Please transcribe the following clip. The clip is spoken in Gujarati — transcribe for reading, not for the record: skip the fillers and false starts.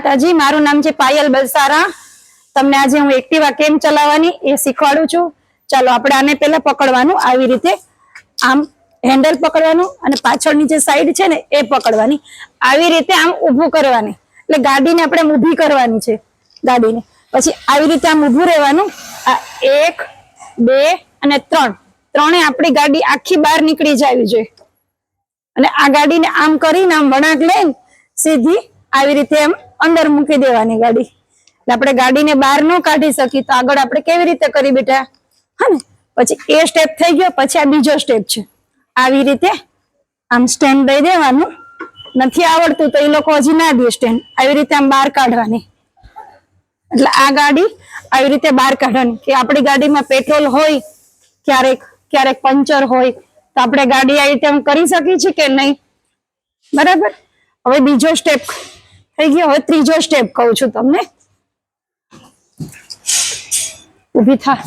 માતાજી, મારું નામ છે પાયલ બલસારા। તમને આજે હું એક્ટિવા કેમ ચલાવવાની એ શીખવાડું છું। ચાલો આપણે આને પહેલા પકડવાનું, આવી રીતે આમ હેન્ડલ પકડવાનું અને પાછળની જે સાઈડ છે ને એ પકડવાની, આવી રીતે આમ ઊભું કરવાની, એટલે ગાડીને આપણે ઊભી કરવાની છે ગાડીને। પછી આવી રીતે આમ ઊભું રહેવાનું। આ 1 2 અને 3 ત્રણે આપણી ગાડી આખી બહાર નીકળી જવી જોઈએ અને આ ગાડીને આમ કરીને આમ વળાંક લઈને સીધી આવી રીતે આમ અંદર મૂકી દેવાની ગાડી। એટલે આપણે ગાડીને બહાર ન કાઢી શકીએ તો આગળ આપણે કેવી રીતે કરી બેટા, હા ને। પછી એ સ્ટેપ થઈ ગયો, પછી આ બીજો સ્ટેપ છે, આવી રીતે આમ સ્ટેન્ડ દઈ દેવાનું। નથી આવડતું તો એ લોકો હજી ના દે સ્ટેન્ડ, આવી રીતે આમ બહાર કાઢવાની। એટલે આ ગાડી આવી રીતે બહાર કાઢવાની કે આપણી ગાડીમાં પેટ્રોલ હોય, ક્યારેક પંચર હોય તો આપણે ગાડી આવી રીતે આમ કરી શકીએ છીએ કે નહીં, બરાબર। હવે બીજો સ્ટેપ થઈ ગયો, હવે ત્રીજો સ્ટેપ કહું છું તમને, ઊભી થા।